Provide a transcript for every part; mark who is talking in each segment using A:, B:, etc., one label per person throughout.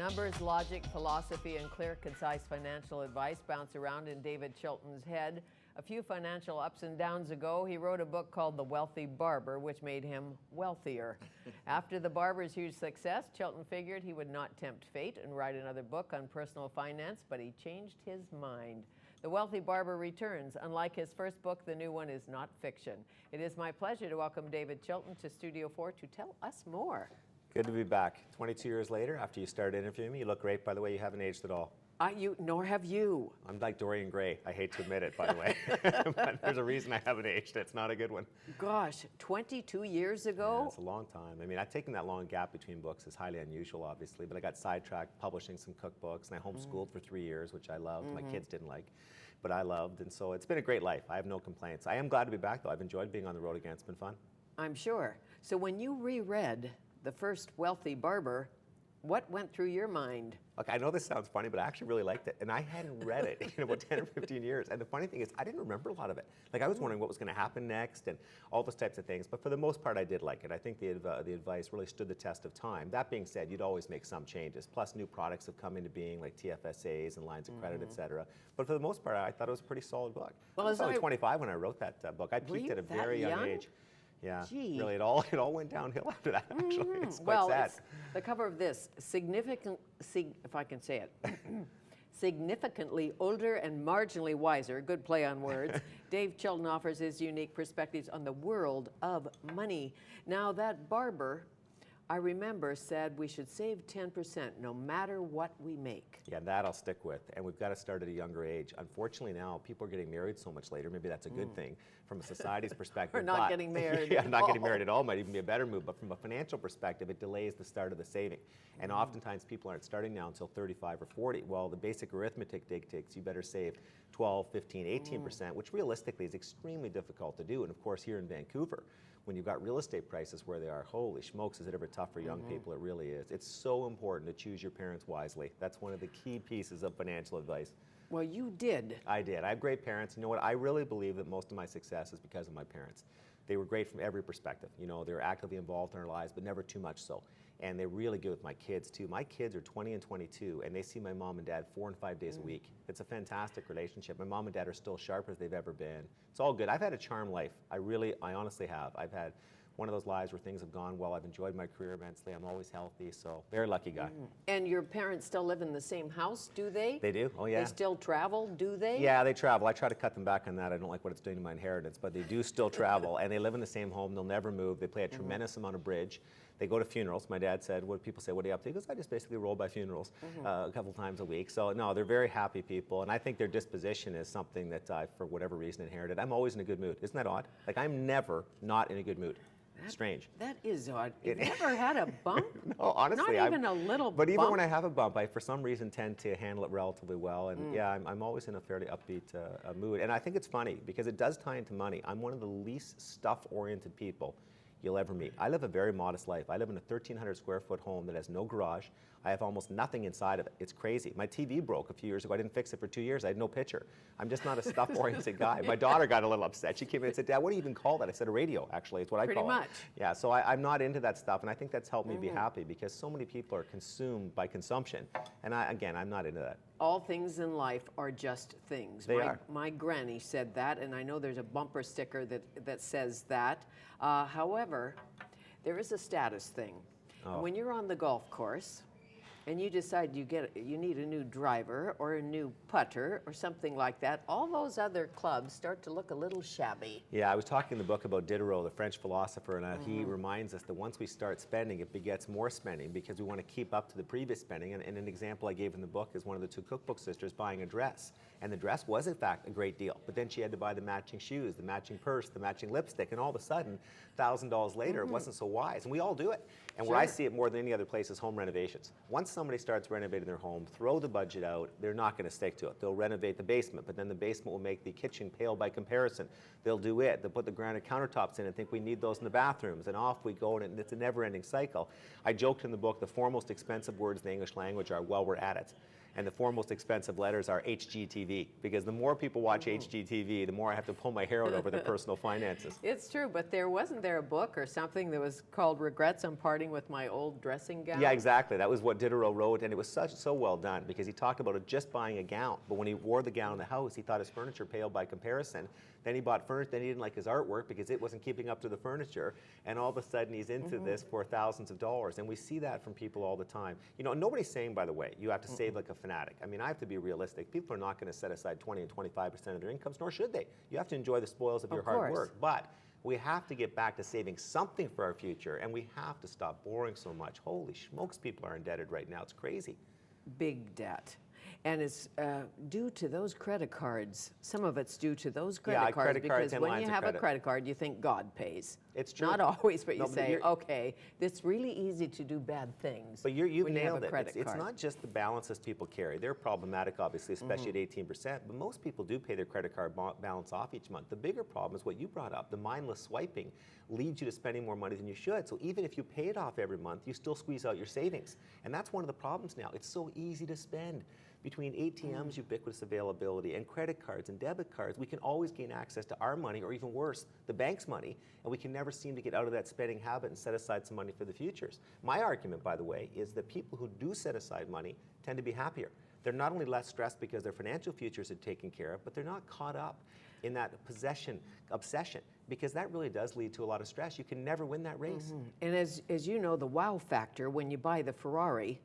A: Numbers, logic, philosophy, and clear, concise financial advice bounce around in David Chilton's head. A few financial ups and downs ago, he wrote a book called The Wealthy Barber, which made him wealthier. After The Barber's huge success, Chilton figured he would not tempt fate and write another book on personal finance, but he changed his mind. The Wealthy Barber Returns. Unlike his first book, the new one is not fiction. It is my pleasure to welcome David Chilton to Studio 4 to tell us more.
B: Good to be back. 22 years later, after you started interviewing me, you look great, by the way. You haven't aged at all.
A: Nor have you.
B: I'm like Dorian Gray. I hate to admit it, by the way. But there's a reason I haven't aged. It's not a good one.
A: Gosh, 22 years ago?
B: Yeah, it's a long time. I mean, I've taken that long gap between books. It's highly unusual, obviously, but I got sidetracked publishing some cookbooks, and I homeschooled for 3 years, which I loved. My kids didn't like, but I loved, and so it's been a great life. I have no complaints. I am glad to be back, though. I've enjoyed being on the road again. It's been fun.
A: I'm sure. So when you reread the first Wealthy Barber, what went through your mind?
B: Look, I know this sounds funny, but I actually really liked it. And I hadn't read it in about 10 or 15 years. And the funny thing is, I didn't remember a lot of it. Like, I was wondering what was going to happen next and all those types of things. But for the most part, I did like it. I think the advice really stood the test of time. That being said, you'd always make some changes. Plus, new products have come into being, like TFSAs and lines of credit, et cetera. But for the most part, I thought it was a pretty solid book. Well, I was only 25 when I wrote that book. I peaked at a very young age. Yeah,
A: Gee.
B: Really, it all went downhill after that, actually. It's quite sad.
A: It's the cover of this, if I can say it, significantly older and marginally wiser, good play on words, Dave Chilton offers his unique perspectives on the world of money. Now, that barber, I remember, said we should save 10% no matter what we make.
B: Yeah, that I'll stick with. And we've got to start at a younger age. Unfortunately now, people are getting married so much later. Maybe that's a good thing from a society's perspective.
A: Or not getting married.
B: Yeah, not getting married at all might even be a better move. But from a financial perspective, it delays the start of the saving. And oftentimes people aren't starting now until 35 or 40. Well, the basic arithmetic dictates you better save 12, 15, 18%, which realistically is extremely difficult to do. And of course, here in Vancouver, when you've got real estate prices where they are, holy smokes, is it ever tough for young people? It really is. It's so important to choose your parents wisely. That's one of the key pieces of financial advice.
A: Well, you did.
B: I did. I have great parents. You know what? I really believe that most of my success is because of my parents. They were great from every perspective. You know, they were actively involved in our lives, but never too much so. And they're really good with my kids too. My kids are 20 and 22, and they see my mom and dad 4 and 5 days a week. It's a fantastic relationship. My mom and dad are still sharp as they've ever been. It's all good. I've had a charmed life. I honestly have. I've had one of those lives where things have gone well. I've enjoyed my career immensely. I'm always healthy, so very lucky guy.
A: And your parents still live in the same house, do they?
B: They do, oh yeah.
A: They still travel, do they?
B: Yeah, they travel. I try to cut them back on that. I don't like what it's doing to my inheritance, but they do still travel, and they live in the same home. They'll never move. They play a tremendous amount of bridge. They go to funerals. My dad said, what people say, what are you up to? He goes, I just basically roll by funerals a couple times a week. So no, they're very happy people, and I think their disposition is something that I, for whatever reason, inherited. I'm always in a good mood. Isn't that odd? Like, I'm never not in a good mood. Strange.
A: That is odd. You've never had a bump?
B: No, honestly.
A: Not even a little bump?
B: But even when I have a bump, I, for some reason, tend to handle it relatively well. And yeah, I'm always in a fairly upbeat mood. And I think it's funny, because it does tie into money. I'm one of the least stuff-oriented people you'll ever meet. I live a very modest life. I live in a 1,300 square foot home that has no garage. I have almost nothing inside of it. It's crazy. My TV broke a few years ago. I didn't fix it for 2 years. I had no picture. I'm just not a stuff-oriented guy. My daughter got a little upset. She came in and said, Dad, what do you even call that? I said, a radio, actually. It's what I call it.
A: Pretty much.
B: Yeah, so I'm not into that stuff, and I think that's helped me be happy, because so many people are consumed by consumption. And again, I'm not into that.
A: All things in life are just things.
B: They are.
A: My granny said that, and I know there's a bumper sticker that says that. However, there is a status thing.
B: Oh.
A: When you're on the golf course and you decide you need a new driver or a new putter or something like that, all those other clubs start to look a little shabby.
B: Yeah, I was talking in the book about Diderot, the French philosopher, and he reminds us that once we start spending, it begets more spending, because we want to keep up to the previous spending. And an example I gave in the book is one of the 2 cookbook sisters buying a dress. And the dress was, in fact, a great deal. But then she had to buy the matching shoes, the matching purse, the matching lipstick, and all of a sudden, $1,000 later, it wasn't so wise. And we all do it. And where I see it more than any other place is home renovations. Once somebody starts renovating their home, throw the budget out, they're not going to stick to it. They'll renovate the basement, but then the basement will make the kitchen pale by comparison. They'll do it. They'll put the granite countertops in and think we need those in the bathrooms, and off we go, and it's a never-ending cycle. I joked in the book, the 4 most expensive words in the English language are, well, we're at it. And the four most expensive letters are HGTV, because the more people watch HGTV, the more I have to pull my hair out over their personal finances.
A: It's true, but wasn't there a book or something that was called Regrets on Parting with My Old Dressing Gown?
B: Yeah, exactly. That was what Diderot wrote, and it was so well done, because he talked about it just buying a gown. But when he wore the gown in the house, he thought his furniture paled by comparison. Then he bought furniture, then he didn't like his artwork because it wasn't keeping up to the furniture, and all of a sudden he's into this for thousands of dollars. And we see that from people all the time. You know, nobody's saying, by the way, you have to save like a fanatic. I mean, I have to be realistic. People are not going to set aside 20 and 25% of their incomes, nor should they. You have to enjoy the spoils of your hard work. But we have to get back to saving something for our future, and we have to stop borrowing so much. Holy smokes, people are indebted right now. It's crazy.
A: Big debt. And it's due to those credit cards. Some of it's due to those credit cards, because when you have a credit card, you think God pays.
B: It's true.
A: Not always, but you say, okay, it's really easy to do bad things.
B: But you've nailed it. It's not just the balances people carry. They're problematic, obviously, especially at 18%. But most people do pay their credit card balance off each month. The bigger problem is what you brought up. The mindless swiping leads you to spending more money than you should. So even if you pay it off every month, you still squeeze out your savings. And that's one of the problems now. It's so easy to spend. Between ATMs, ubiquitous availability, and credit cards and debit cards, we can always gain access to our money, or even worse, the bank's money, and we can never seem to get out of that spending habit and set aside some money for the futures. My argument, by the way, is that people who do set aside money tend to be happier. They're not only less stressed because their financial futures are taken care of, but they're not caught up in that possession obsession, because that really does lead to a lot of stress. You can never win that race.
A: And as you know, the wow factor when you buy the Ferrari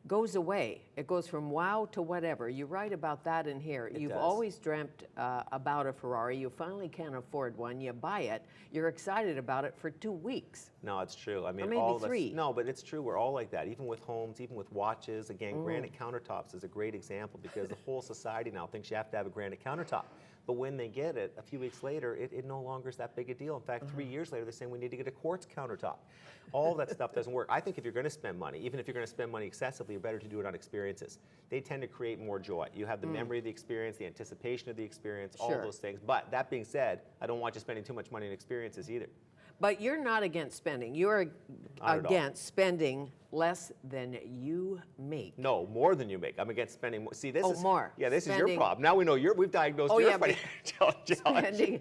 A: goes away. It goes from wow to whatever. You write about that in here. You've always dreamt about a Ferrari. You finally can't afford one. You buy it. You're excited about it for 2 weeks.
B: No, it's true. I mean,
A: or maybe
B: all of
A: 3.
B: us. No, but it's true. We're all like that. Even with homes, even with watches. Again, granite countertops is a great example, because the whole society now thinks you have to have a granite countertop. But when they get it, a few weeks later, it no longer is that big a deal. In fact, 3 years later, they're saying we need to get a quartz countertop. All that stuff doesn't work. I think if you're going to spend money, even if you're going to spend money excessively, you're better to do it on experiences. They tend to create more joy. You have the memory of the experience, the anticipation of the experience, all those things. But that being said, I don't want you spending too much money on experiences either.
A: But you're not against spending. You're against spending less than you make.
B: No, more than you make. I'm against spending more. See, this is
A: more.
B: Yeah, this is your problem. Now we know we've diagnosed your financial challenge.
A: Spending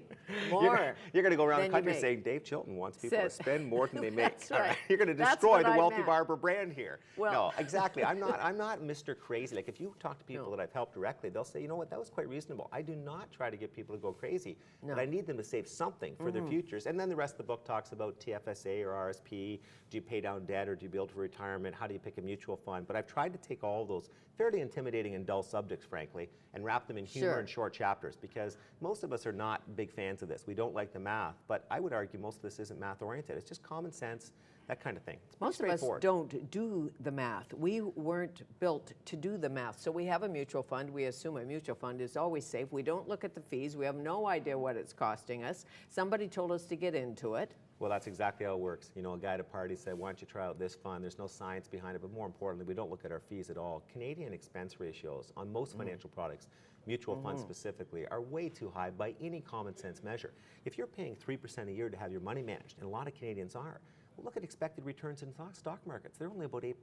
A: more.
B: You're going to go around the country saying Dave Chilton wants people to spend more than they make.
A: That's right.
B: You're going to destroy the Wealthy Barber brand here. Well, no, exactly. I'm not Mr. Crazy. Like, if you talk to people that I've helped directly, they'll say, you know what, that was quite reasonable. I do not try to get people to go crazy, but I need them to save something for their futures. And then the rest of the book talks about TFSA or RSP. Do you pay down debt, or do you build for retirement? How do you pick a mutual fund? But I've tried to take all of those fairly intimidating and dull subjects, frankly, and wrap them in humor and short chapters, because most of us are not big fans of this. We don't like the math, but I would argue most of this isn't math oriented. It's just common sense, that kind of thing.
A: Most of us don't do the math. We weren't built to do the math. So we have a mutual fund. We assume a mutual fund is always safe. We don't look at the fees. We have no idea what it's costing us. Somebody told us to get into it.
B: Well, that's exactly how it works. You know, a guy at a party said, why don't you try out this fund? There's no science behind it, but more importantly, we don't look at our fees at all. Canadian expense ratios on most financial products, mutual funds specifically, are way too high by any common sense measure. If you're paying 3% a year to have your money managed, and a lot of Canadians are, well, look at expected returns in stock markets. They're only about 8%.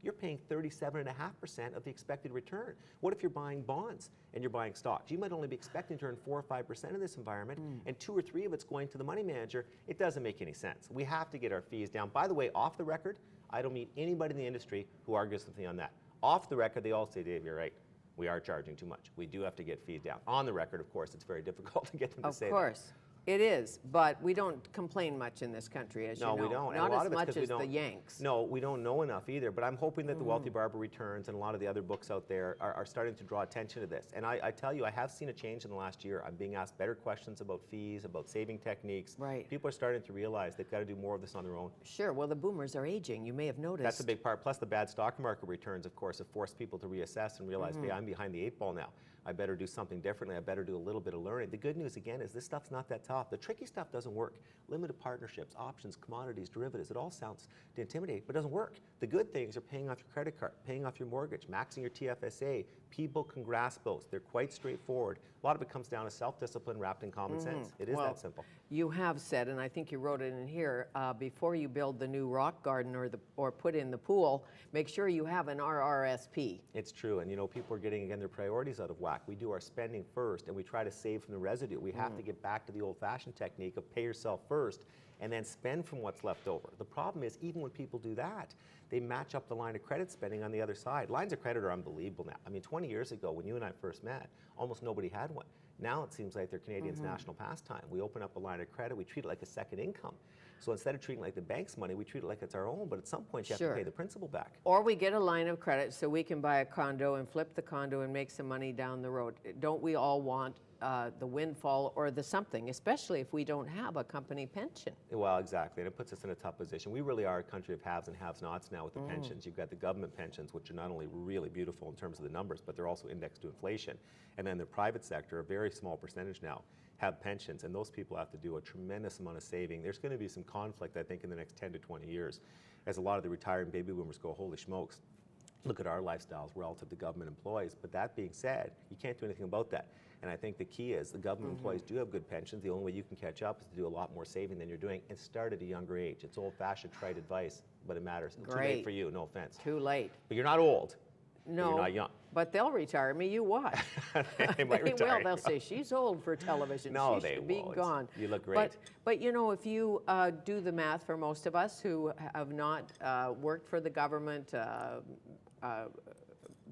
B: You're paying 37.5% of the expected return. What if you're buying bonds and you're buying stocks? You might only be expecting to earn 4 or 5% in this environment, and 2 or 3 of it's going to the money manager. It doesn't make any sense. We have to get our fees down. By the way, off the record, I don't meet anybody in the industry who argues with me on that. Off the record, they all say, Dave, you're right. We are charging too much. We do have to get fees down. On the record, of course, it's very difficult to get them to say that.
A: Of course. It is, but we don't complain much in this country, as you know.
B: No, we don't.
A: Not as much as the Yanks.
B: No, we don't know enough either, but I'm hoping that the Wealthy Barber Returns and a lot of the other books out there are starting to draw attention to this. And I tell you, I have seen a change in the last year. I'm being asked better questions about fees, about saving techniques.
A: Right.
B: People are starting to realize they've got to do more of this on their own.
A: Sure. Well, the boomers are aging. You may have noticed.
B: That's a big part. Plus, the bad stock market returns, of course, have forced people to reassess and realize, hey, I'm behind the 8 ball now. I better do something differently. I better do a little bit of learning. The good news, again, is this stuff's not that tough. The tricky stuff doesn't work. Limited partnerships, options, commodities, derivatives, it all sounds to intimidate, but it doesn't work. The good things are paying off your credit card, paying off your mortgage, maxing your TFSA. People can grasp those. They're quite straightforward. A lot of it comes down to self-discipline wrapped in common sense. It is that simple.
A: You have said, and I think you wrote it in here, before you build the new rock garden or put in the pool, make sure you have an RRSP.
B: It's true, and people are getting, again, their priorities out of whack. We do our spending first, and we try to save from the residue. We have to get back to the old-fashioned technique of pay yourself first and then spend from what's left over. The problem is, even when people do that, they match up the line of credit spending on the other side. Lines of credit are unbelievable now. I mean, 20 years ago, when you and I first met, almost nobody had one. Now it seems like they're Canadians' national pastime. We open up a line of credit, we treat it like a second income. So instead of treating it like the bank's money, we treat it like it's our own, but at some point you have to pay the principal back.
A: Or we get a line of credit so we can buy a condo and flip the condo and make some money down the road. Don't we all want the windfall or the something, especially if we don't have a company pension?
B: Well, exactly, and it puts us in a tough position. We really are a country of haves and have-nots now with the pensions. You've got the government pensions, which are not only really beautiful in terms of the numbers, but they're also indexed to inflation. And then the private sector, a very small percentage now, have pensions, and those people have to do a tremendous amount of saving. There's going to be some conflict, I think, in the next 10 to 20 years, as a lot of the retiring baby boomers go, holy smokes, look at our lifestyles relative to government employees. But that being said, you can't do anything about that. And I think the key is the government employees do have good pensions. The only way you can catch up is to do a lot more saving than you're doing and start at a younger age. It's old-fashioned, trite advice, but it matters.
A: Great.
B: Too late for you, no offense.
A: Too late.
B: But you're not old.
A: No,
B: you're not young.
A: But they'll retire me. You watch.
B: They might retire.
A: Will. They'll say she's old for television.
B: No,
A: she
B: they
A: should be
B: won't.
A: gone.
B: You look great.
A: But if you do the math for most of us who have not worked for the government,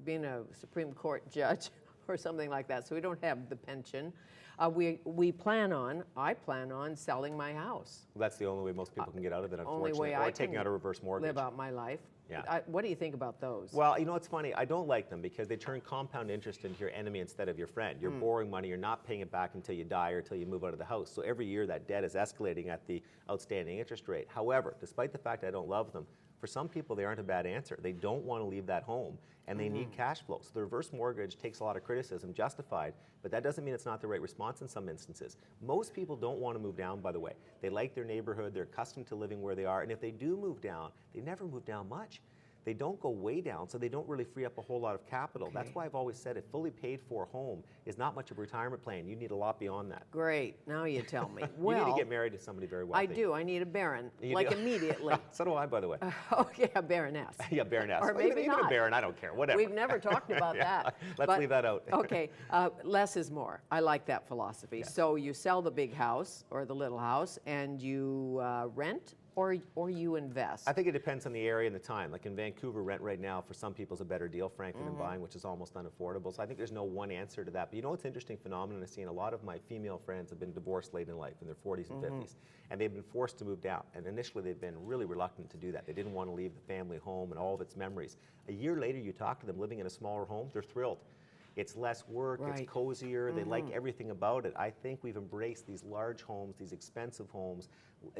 A: been a Supreme Court judge or something like that, so we don't have the pension. I plan on selling my house.
B: Well, that's the only way most people can get out of it,
A: Only
B: unfortunately,
A: way
B: or
A: I
B: taking
A: can
B: out a reverse mortgage.
A: live out my life.
B: Yeah.
A: What do you think about those?
B: Well, it's funny. I don't like them because they turn compound interest into your enemy instead of your friend. You're borrowing money. You're not paying it back until you die or until you move out of the house. So every year that debt is escalating at the outstanding interest rate. However, despite the fact I don't love them, for some people they aren't a bad answer. They don't want to leave that home and they need cash flow. So the reverse mortgage takes a lot of criticism, justified, but that doesn't mean it's not the right response in some instances. Most people don't want to move down, by the way. They like their neighborhood. They're accustomed to living where they are. And if they do move down, they never move down much. They don't go way down, so they don't really free up a whole lot of capital. That's why I've always said a fully paid for home is not much of a retirement plan. You need a lot beyond that.
A: Great. Now you tell me.
B: You need to get married to somebody very wealthy.
A: I do. I need a baron,
B: You
A: like
B: do?
A: immediately.
B: So do I, by the way.
A: Okay, a baroness.
B: Yeah, baroness.
A: Or
B: Well,
A: maybe
B: even
A: not.
B: a baron, I don't care. Whatever.
A: We've never talked about that.
B: Let's leave that out.
A: Okay, less is more. I like that philosophy.
B: Yes.
A: So you sell the big house or the little house and you rent or you invest?
B: I think it depends on the area and the time. Like in Vancouver, rent right now for some people is a better deal, frankly, than buying, which is almost unaffordable. So I think there's no one answer to that. But what's an interesting phenomenon I've seen? A lot of my female friends have been divorced late in life, in their 40s and 50s, and they've been forced to move down. And initially, they've been really reluctant to do that. They didn't want to leave the family home and all of its memories. A year later, you talk to them living in a smaller home, they're thrilled. It's less work,
A: Right.
B: it's cozier, they like everything about it. I think we've embraced these large homes, these expensive homes,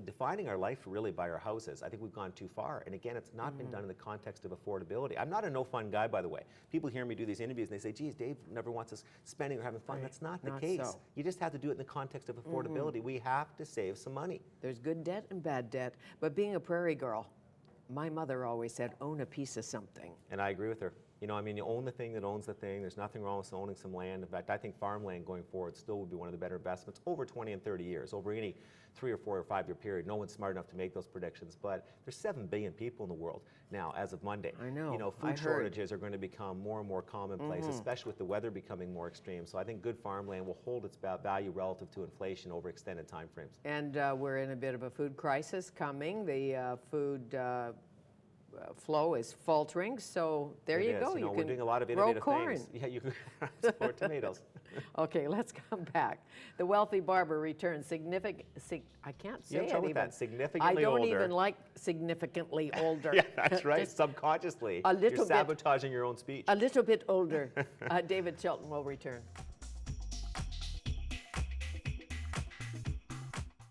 B: defining our life really by our houses. I think we've gone too far. And again, it's not been done in the context of affordability. I'm not a no-fun guy, by the way. People hear me do these interviews and they say, geez, Dave never wants us spending or having fun.
A: Right.
B: That's not the
A: Not
B: case.
A: so.
B: You just have to do it in the context of affordability. We have to save some money.
A: There's good debt and bad debt. But being a prairie girl, my mother always said, own a piece of something.
B: And I agree with her. You own the thing that owns the thing. There's nothing wrong with owning some land. In fact, I think farmland going forward still would be one of the better investments over 20 and 30 years, over any 3 or 4 or 5 year period. No one's smart enough to make those predictions, but there's 7 billion people in the world now as of Monday.
A: I know.
B: Food shortages are going to become more and more commonplace, especially with the weather becoming more extreme. So I think good farmland will hold its value relative to inflation over extended time frames.
A: And we're in a bit of a food crisis coming. The food flow is faltering, so there you go.
B: We're doing a lot of
A: grow
B: innovative
A: corn.
B: things. Yeah, you can support tomatoes.
A: Okay, let's come back. The Wealthy Barber Returns. I can't say
B: You have
A: it
B: trouble with
A: even.
B: that. Significantly
A: I
B: older.
A: don't even like significantly older.
B: Yeah, that's right.
A: Just
B: Subconsciously,
A: a little
B: you're
A: bit-
B: sabotaging your own speech.
A: a little bit older. David Chilton will return.